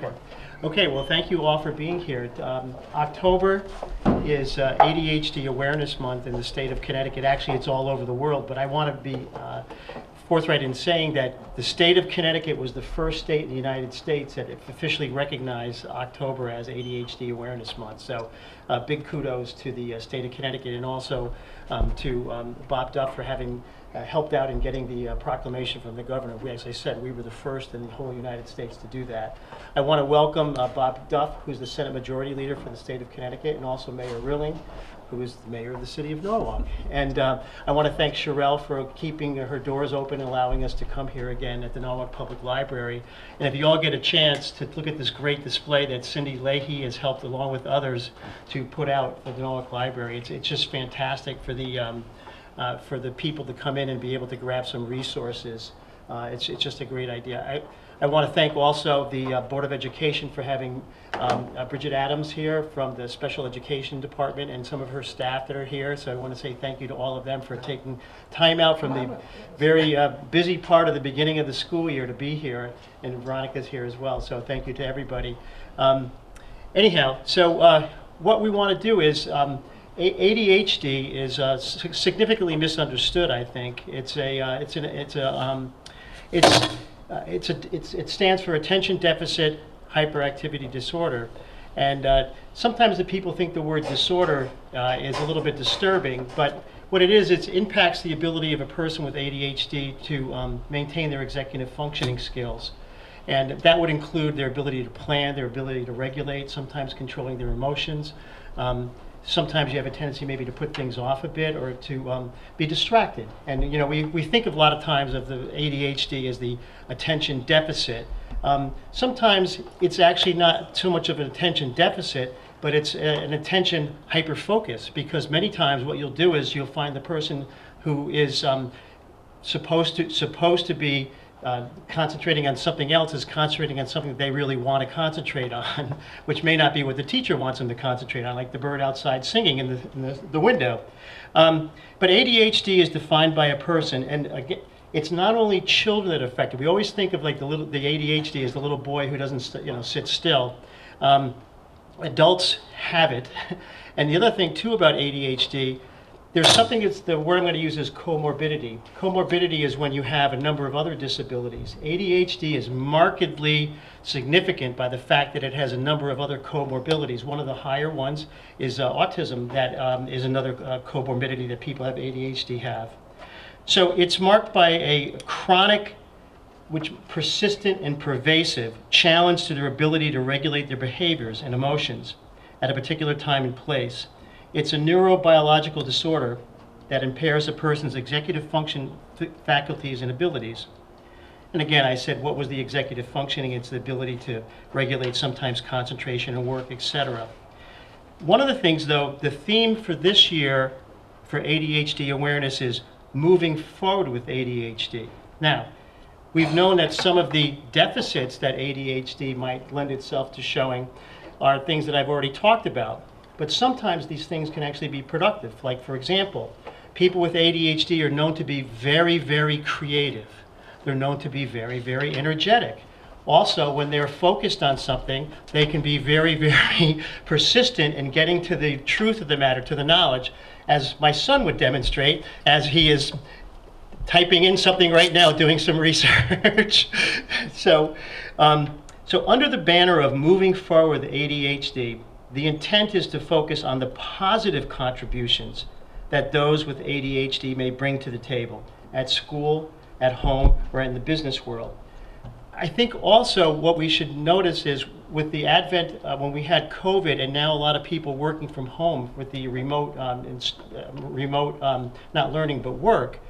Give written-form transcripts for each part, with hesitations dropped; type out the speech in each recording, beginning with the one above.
Okay. Okay, well, thank you all for being here. October is ADHD Awareness Month in the state of Connecticut. Actually, it's all over the world, but I want to be forthright in saying that the state of Connecticut was the first state in the United States that officially recognized October as ADHD Awareness Month. So big kudos to the state of Connecticut, and also to Bob Duff for having helped out in getting the proclamation from the governor. As I said, we were the first in the whole United States to do that. I want to welcome Bob Duff, who's the Senate Majority Leader for the state of Connecticut, and also Mayor Rilling, who is the mayor of the city of Norwalk. And I want to thank Sherelle for keeping her doors open and allowing us to come here again at the Norwalk Public Library. And if you all get a chance to look at this great display that Cindy Leahy has helped, along with others, to put out for the Norwalk Library, it's just fantastic for the people to come in and be able to grab some resources. It's just a great idea. I want to thank also the Board of Education for having Bridget Adams here from the Special Education Department and some of her staff that are here. So I want to say thank you to all of them for taking time out from the very busy part of the beginning of the school year to be here. And Veronica's here as well. So thank you to everybody. Anyhow, so what we want to do is ADHD is significantly misunderstood. I think it stands for Attention Deficit Hyperactivity Disorder, and sometimes the people think the word disorder is a little bit disturbing, but what it is, it impacts the ability of a person with ADHD to maintain their executive functioning skills. And that would include their ability to plan, their ability to regulate, sometimes controlling their emotions. Sometimes you have a tendency maybe to put things off a bit or to be distracted. And you know, we think of a lot of times of the ADHD as the attention deficit. Sometimes it's actually not so much of an attention deficit, but it's an attention hyperfocus, because many times what you'll do is you'll find the person who is supposed to be concentrating on something else is concentrating on something that they really want to concentrate on, which may not be what the teacher wants them to concentrate on, like the bird outside singing in the window. But ADHD is defined by a person, and again, it's not only children that are affected. We always think of like the ADHD as the little boy who doesn't sit still. Adults have it, and the other thing too about ADHD, there's something that's, the word I'm going to use is comorbidity. Comorbidity is when you have a number of other disabilities. ADHD is markedly significant by the fact that it has a number of other comorbidities. One of the higher ones is autism. That is another comorbidity that people have ADHD have. So it's marked by a chronic, persistent and pervasive challenge to their ability to regulate their behaviors and emotions at a particular time and place. It's a neurobiological disorder that impairs a person's executive function, faculties, and abilities. And again, I said, what was the executive functioning? It's the ability to regulate sometimes concentration and work, etc. One of the things, though, the theme for this year for ADHD awareness is moving forward with ADHD. Now, we've known that some of the deficits that ADHD might lend itself to showing are things that I've already talked about. But sometimes these things can actually be productive. Like, for example, people with ADHD are known to be very, very creative. They're known to be very, very energetic. Also, when they're focused on something, they can be very, very persistent in getting to the truth of the matter, to the knowledge, as my son would demonstrate, as he is typing in something right now, doing some research. So under the banner of moving forward with ADHD, the intent is to focus on the positive contributions that those with ADHD may bring to the table at school, at home, or in the business world. I think also what we should notice is with the advent, when we had COVID and now a lot of people working from home with the remote not learning but work,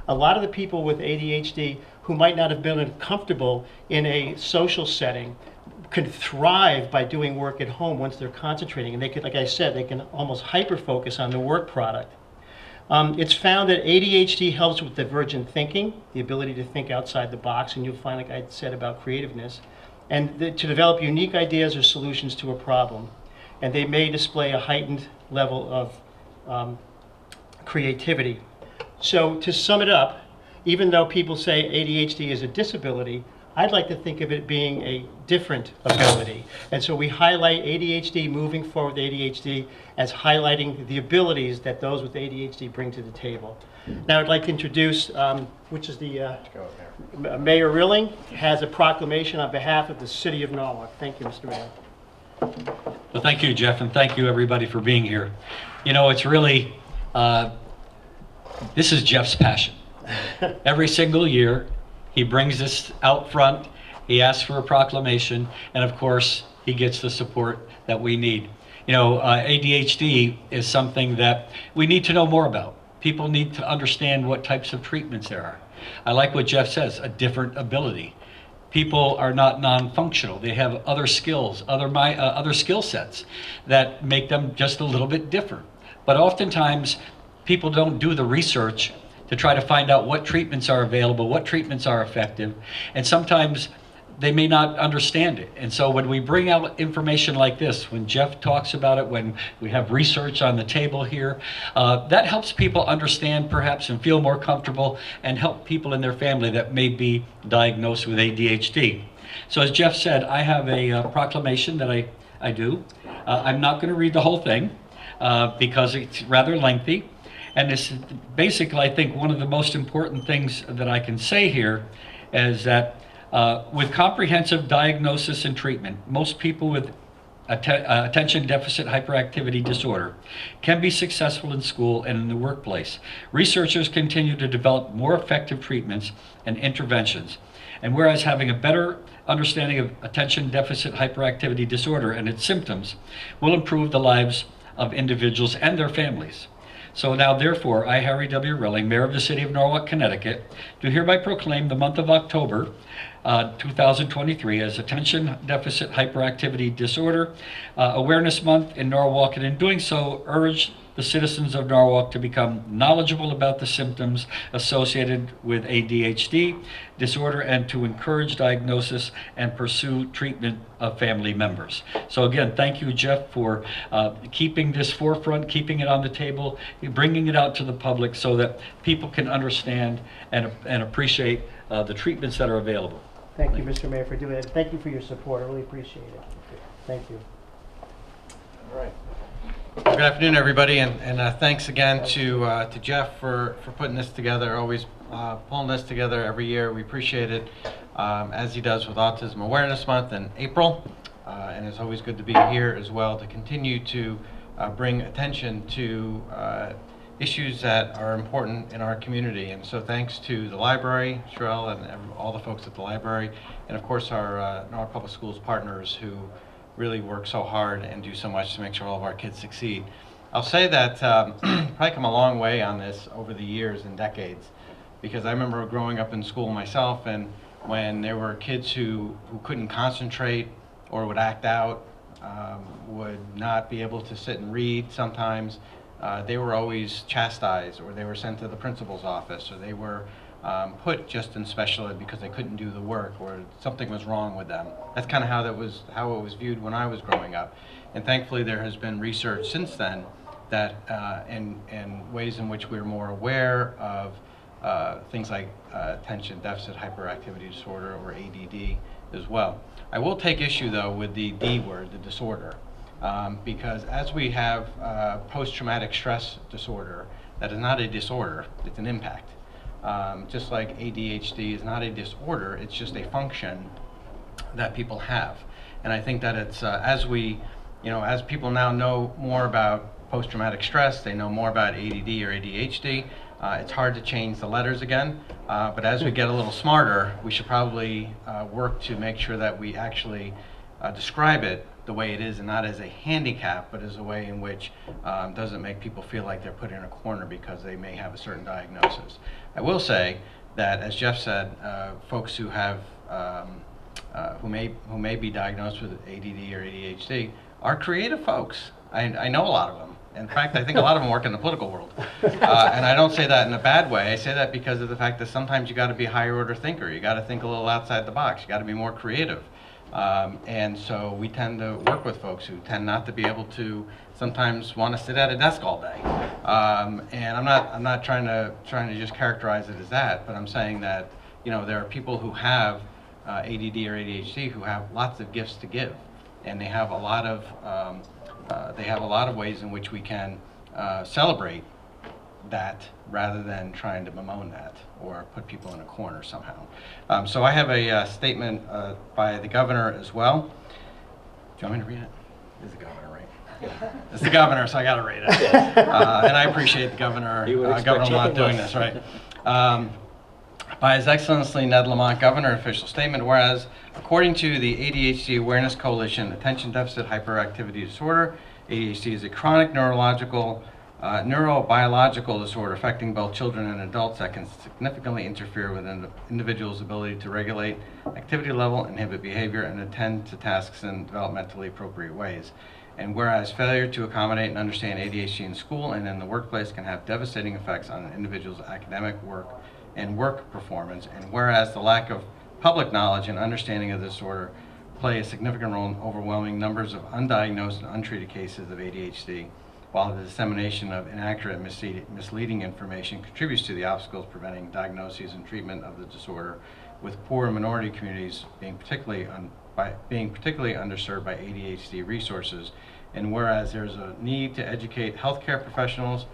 a lot of the people with ADHD who might not have been comfortable in a social setting can thrive by doing work at home once they're concentrating, and they could, like I said, they can almost hyper focus on the work product. It's found that ADHD helps with divergent thinking, the ability to think outside the box, and you'll find, like I said, about creativeness, and to develop unique ideas or solutions to a problem. And they may display a heightened level of creativity. So to sum it up, even though people say ADHD is a disability, I'd like to think of it being a different ability. And so we highlight ADHD, moving forward with ADHD, as highlighting the abilities that those with ADHD bring to the table. Now I'd like to introduce, which is the Mayor Rilling has a proclamation on behalf of the City of Norwalk. Thank you, Mr. Mayor. Well, thank you, Jeff, and thank you, everybody, for being here. You know, it's really, this is Jeff's passion. Every single year, he brings this out front, he asks for a proclamation, and of course, he gets the support that we need. You know, ADHD is something that we need to know more about. People need to understand what types of treatments there are. I like what Jeff says, a different ability. People are not non-functional. They have other skills, other skill sets that make them just a little bit different. But oftentimes, people don't do the research to try to find out what treatments are available, what treatments are effective, and sometimes they may not understand it. And so when we bring out information like this, when Jeff talks about it, when we have research on the table here, that helps people understand perhaps and feel more comfortable and help people in their family that may be diagnosed with ADHD. So as Jeff said, I have a proclamation that I do. I'm not going to read the whole thing because it's rather lengthy. And this is basically, I think, one of the most important things that I can say here is that with comprehensive diagnosis and treatment, most people with attention deficit hyperactivity disorder can be successful in school and in the workplace. Researchers continue to develop more effective treatments and interventions. And whereas having a better understanding of attention deficit hyperactivity disorder and its symptoms will improve the lives of individuals and their families. So now, therefore, I, Harry W. Rilling, Mayor of the City of Norwalk, Connecticut, do hereby proclaim the month of October 2023 as Attention Deficit Hyperactivity Disorder Awareness Month in Norwalk, and in doing so, urge the citizens of Norwalk to become knowledgeable about the symptoms associated with ADHD disorder and to encourage diagnosis and pursue treatment of family members. So again, thank you, Jeff, for keeping this forefront, keeping it on the table, bringing it out to the public so that people can understand and appreciate the treatments that are available. Thank you, Mr. Mayor, for doing it. Thank you for your support. I really appreciate it. Thank you. All right. Well, good afternoon, everybody, and thanks again to Jeff for putting this together, always pulling this together every year. We appreciate it, as he does with Autism Awareness Month in April, and it's always good to be here as well to continue to bring attention to issues that are important in our community. And so thanks to the library, Sherelle, and all the folks at the library, and of course our Norwalk Public Schools partners who really work so hard and do so much to make sure all of our kids succeed. I'll say that probably come a long way on this over the years and decades, because I remember growing up in school myself, and when there were kids who couldn't concentrate or would act out, would not be able to sit and read sometimes, they were always chastised, or they were sent to the principal's office, or they were put just in special ed because they couldn't do the work or something was wrong with them. That's kind of how it was viewed when I was growing up. And thankfully there has been research since then that in ways in which we're more aware of things like attention deficit hyperactivity disorder, or ADD, as well. I will take issue though with the D word, the disorder, because as we have post-traumatic stress disorder, that is not a disorder, it's an impact. Just like ADHD is not a disorder, it's just a function that people have. And I think that it's as people now know more about post-traumatic stress, they know more about ADD or ADHD, it's hard to change the letters again, but as we get a little smarter, we should probably work to make sure that we actually describe it the way it is, and not as a handicap, but as a way in which doesn't make people feel like they're put in a corner because they may have a certain diagnosis. I will say that, as Jeff said, folks who have who may be diagnosed with ADD or ADHD are creative folks. I know a lot of them. In fact, I think a lot of them work in the political world. And I don't say that in a bad way. I say that because of the fact that sometimes you got to be a higher order thinker. You got to think a little outside the box. You got to be more creative. And so we tend to work with folks who tend not to be able to sometimes want to sit at a desk all day. And I'm not trying to just characterize it as that, but I'm saying that there are people who have ADD or ADHD who have lots of gifts to give, and they have a lot of ways in which we can celebrate that rather than trying to bemoan that or put people in a corner somehow. So I have a statement by the governor as well. Do you want me to read it? It's the governor, right? It's the governor, so I got to read it. And I appreciate the governor, Governor Lamont doing this, right? By His Excellency Ned Lamont, Governor, official statement, whereas according to the ADHD Awareness Coalition, Attention Deficit Hyperactivity Disorder, ADHD is a chronic neurobiological disorder affecting both children and adults that can significantly interfere with an individual's ability to regulate activity level, inhibit behavior, and attend to tasks in developmentally appropriate ways. And whereas failure to accommodate and understand ADHD in school and in the workplace can have devastating effects on an individual's academic work and work performance, and whereas the lack of public knowledge and understanding of the disorder play a significant role in overwhelming numbers of undiagnosed and untreated cases of ADHD, while the dissemination of inaccurate and misleading information contributes to the obstacles preventing diagnoses and treatment of the disorder, with poor and minority communities being particularly underserved by ADHD resources. And whereas there's a need to educate healthcare professionals,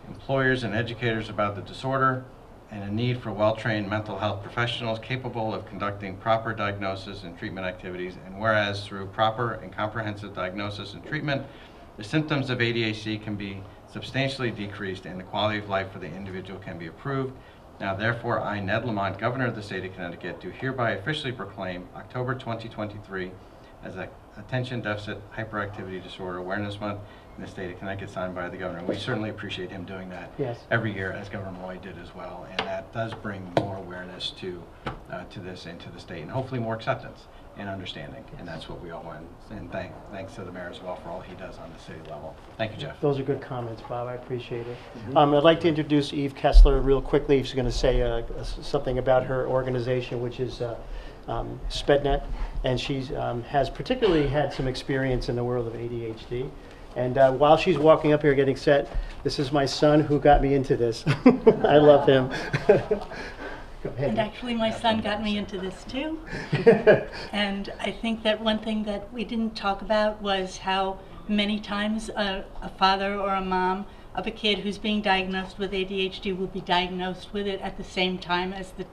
employers, and educators about the disorder, and a need for well-trained mental health professionals capable of conducting proper diagnosis and treatment activities, and whereas through proper and comprehensive diagnosis and treatment, the symptoms of ADHD can be substantially decreased and the quality of life for the individual can be improved. Now therefore, I, Ned Lamont, Governor of the State of Connecticut, do hereby officially proclaim October 2023 as a Attention Deficit Hyperactivity Disorder Awareness Month in the State of Connecticut, signed by the Governor. We certainly appreciate him doing that every year, as Governor Malloy did as well, and that does bring more awareness to this and to the state, and hopefully more acceptance and understanding, and that's what we all want. And thanks to the mayor as well for all he does on the city level. Thank you, Jeff. Those are good comments, Bob. I appreciate it. I'd like to introduce Eve Kessler real quickly. She's going to say something about her organization, which is SPEDNet, and she has particularly had some experience in the world of ADHD. And while she's walking up here getting set, this is my son who got me into this. I love him. Go ahead. And actually my son got me into this too. And I think that one thing that we didn't talk about was how many times a father or a mom of a kid who's being diagnosed with ADHD will be diagnosed with it at the same time as the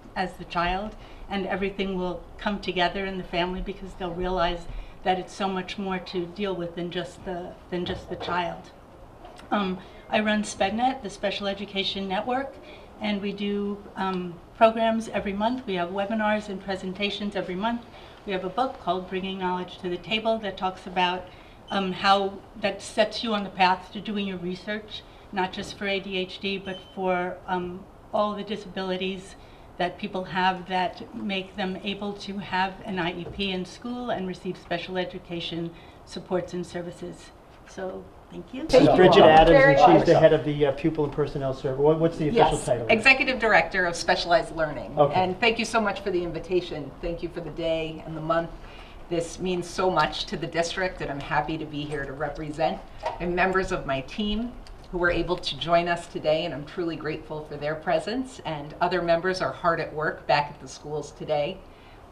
child, and everything will come together in the family because they'll realize that it's so much more to deal with than just the child. I run SPEDNet, the Special Education Network, and we do programs every month. We have webinars and presentations every month. We have a book called Bringing Knowledge to the Table that talks about how that sets you on the path to doing your research, not just for ADHD, but for all the disabilities that people have that make them able to have an IEP in school and receive special education supports and services. So, thank you. This is Bridget Adams, and she's much. the head of the Pupil and Personnel Service. What's the official title? Executive Director of Specialized Learning. Okay. And thank you so much for the invitation. Thank you for the day and the month. This means so much to the district, and I'm happy to be here to represent. And members of my team who were able to join us today, and I'm truly grateful for their presence, and other members are hard at work back at the schools today.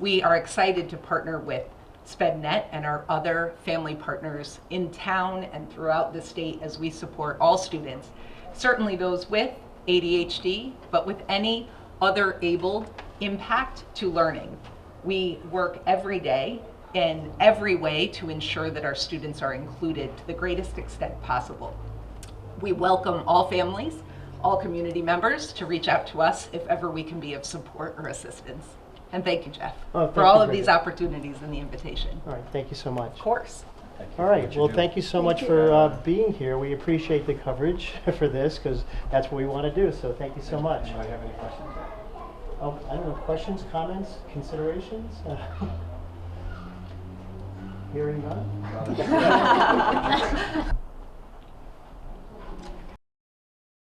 We are excited to partner with SPEDNet and our other family partners in town and throughout the state as we support all students, certainly those with ADHD, but with any other able impact to learning. We work every day in every way to ensure that our students are included to the greatest extent possible. We welcome all families, all community members to reach out to us if ever we can be of support or assistance. And thank you, Jeff, for all of these opportunities and the invitation. All right, thank you so much. Of course. All right, well, thank you so much for being here. We appreciate the coverage for this because that's what we want to do, so thank you so much. Anybody have any questions? Oh, I don't know, questions, comments, considerations? Hearing none?